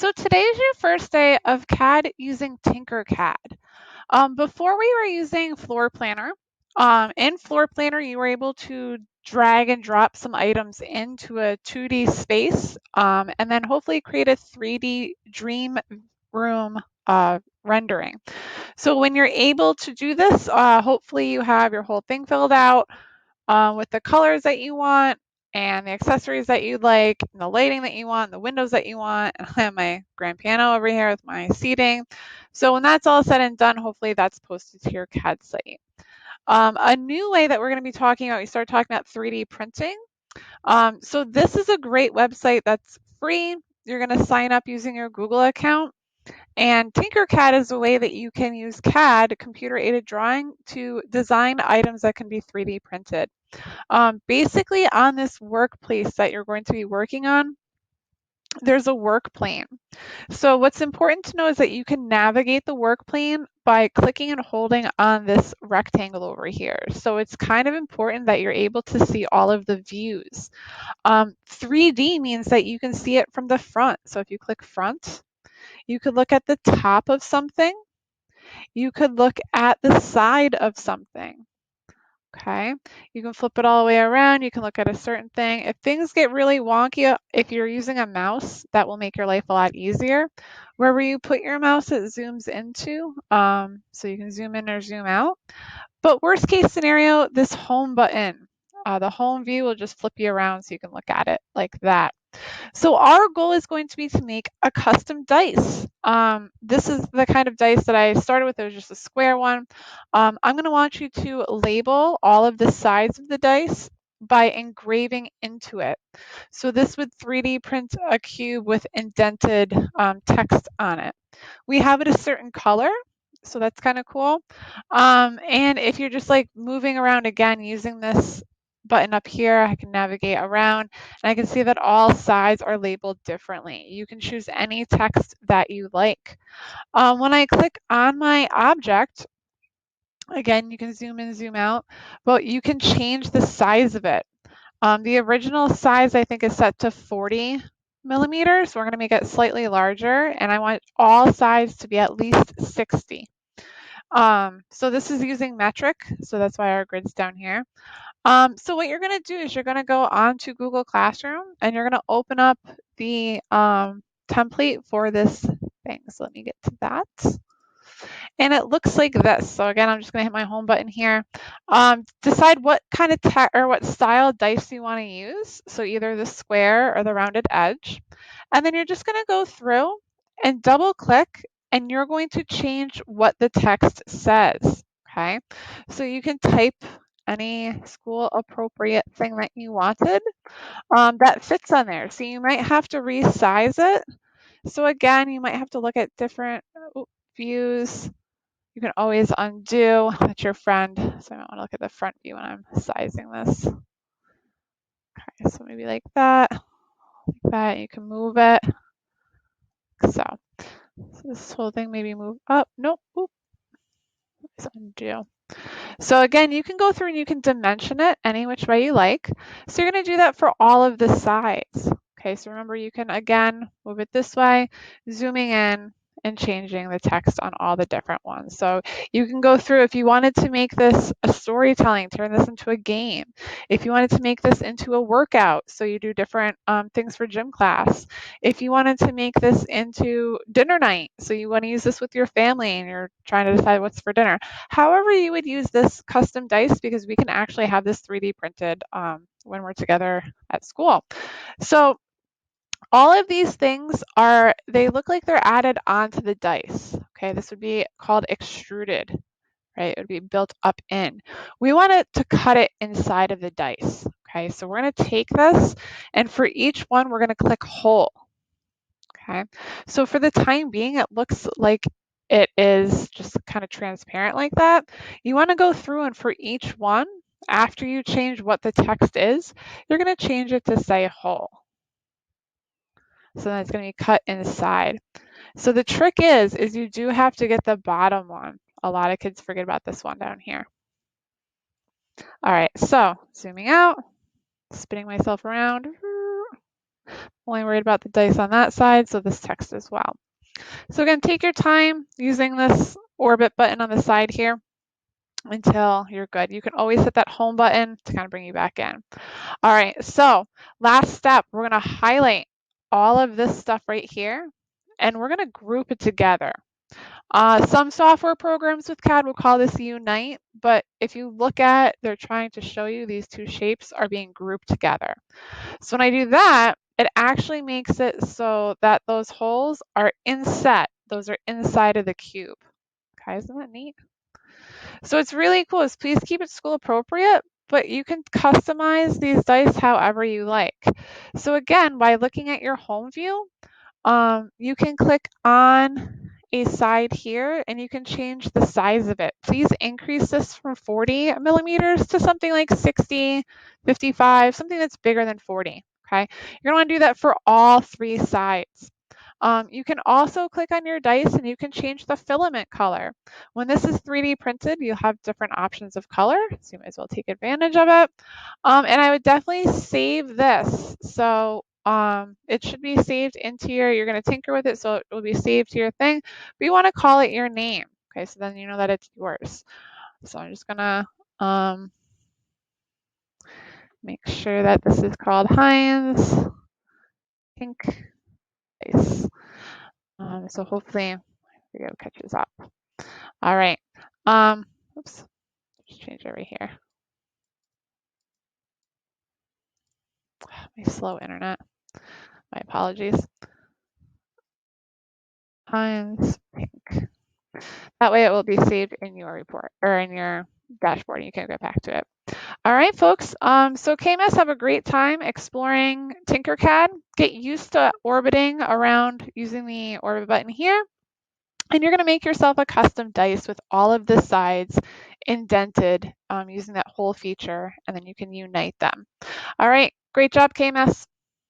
So today is your first day of CAD using TinkerCAD. Before we were using Floor Planner. In Floor Planner, you were able to drag and drop some items into a 2D space and then hopefully create a 3D dream room rendering. So when you're able to do this, hopefully you have your whole thing filled out with the colors that you want and the accessories that you'd like, and the lighting that you want, the windows that you want. And I have my grand piano over here with my seating. So when that's all said and done, hopefully that's posted to your CAD site. A new way that we're going to be talking about, we start talking about 3D printing. So this is a great website that's free. You're going to sign up using your Google account. And TinkerCAD is a way that you can use CAD, computer-aided drawing, to design items that can be 3D printed. Basically, on this workplace that you're going to be working on, there's a work plane. So what's important to know is that you can navigate the work plane by clicking and holding on this rectangle over here. So it's kind of important that you're able to see all of the views. 3D means that you can see it from the front. So if you click front, you could look at the top of something. You could look at the side of something. Okay, you can flip it all the way around. You can look at a certain thing. If things get really wonky, if you're using a mouse, that will make your life a lot easier. Wherever you put your mouse, it zooms into, so you can zoom in or zoom out. But worst case scenario, this home button, the home view will just flip you around so you can look at it like that. So our goal is going to be to make a custom dice. This is the kind of dice that I started with. It was just a square one. I'm going to want you to label all of the sides of the dice by engraving into it. So this would 3D print a cube with indented text on it. We have it a certain color, so that's kind of cool. And if you're just like moving around again using this button up here, I can navigate around and I can see that all sides are labeled differently. You can choose any text that you like. When I click on my object, again, you can zoom in, zoom out, but you can change the size of it. The original size, I think, is set to 40 millimeters. So we're going to make it slightly larger, and I want all sides to be at least 60. So this is using metric, so that's why our grid's down here. So what you're going to do is you're going to go on to Google Classroom, and you're going to open up the template for this thing. So let me get to that. And it looks like this. So again, I'm just going to hit my home button here. Decide what kind of or what style dice you want to use. So either the square or the rounded edge. And then you're just going to go through and double click, and you're going to change what the text says. Okay. So you can type any school appropriate thing that you wanted that fits on there. So you might have to resize it. So again, you might have to look at different views. You can always undo. That's your friend. So I might want to look at the front view when I'm sizing this. Okay, so maybe like that. Like that. You can move it. So this whole thing maybe move up. Nope. Oop. Let's undo. So again, you can go through and you can dimension it any which way you like. So you're going to do that for all of the sides. Okay, so remember you can again move it this way, zooming in and changing the text on all the different ones. So you can go through if you wanted to make this a storytelling, turn this into a game. If you wanted to make this into a workout, so you do different things for gym class. If you wanted to make this into dinner night, so you want to use this with your family and you're trying to decide what's for dinner. However you would use this custom dice, because we can actually have this 3D printed when we're together at school. So all of these things they look like they're added onto the dice. Okay, this would be called extruded, right? It would be built up in. We want it to cut it inside of the dice. Okay, so we're going to take this, and for each one, we're going to click whole. Okay, so for the time being, it looks like it is just kind of transparent like that. You want to go through and for each one, after you change what the text is, you're going to change it to say whole. So then it's going to be cut inside. So the trick is you do have to get the bottom one. A lot of kids forget about this one down here. All right, so zooming out, spinning myself around. Only worried about the dice on that side, so this text as well. So again, take your time using this orbit button on the side here until you're good. You can always hit that home button to kind of bring you back in. All right, so last step, we're gonna highlight all of this stuff right here, and we're gonna group it together. Some software programs with CAD will call this Unite, but if you look at, they're trying to show you these two shapes are being grouped together. So when I do that, it actually makes it so that those holes are inset. Those are inside of the cube. Okay, isn't that neat? So it's really cool. Please keep it school appropriate, but you can customize these dice however you like. So again, by looking at your home view, you can click on a side here and you can change the size of it. Please increase this from 40 millimeters to something like 60, 55, something that's bigger than 40. Okay, you're gonna want to do that for all three sides. You can also click on your dice and you can change the filament color. When this is 3D printed, you'll have different options of color, so you might as well take advantage of it. And I would definitely save this. So it should be saved into you're going to tinker with it, so it will be saved to your thing, but you want to call it your name. Okay, so then you know that it's yours. So I'm just going to make sure that this is called Heinz Pink Dice. So hopefully video catches up. All right. Oops, just change it right here. My slow internet. My apologies. Heinz Pink. That way it will be saved in your report or in your dashboard and you can get back to it. All right, folks. So KMS, have a great time exploring TinkerCAD. Get used to orbiting around using the orbit button here. And you're going to make yourself a custom dice with all of the sides indented using that whole feature, and then you can unite them. All right, great job, KMS.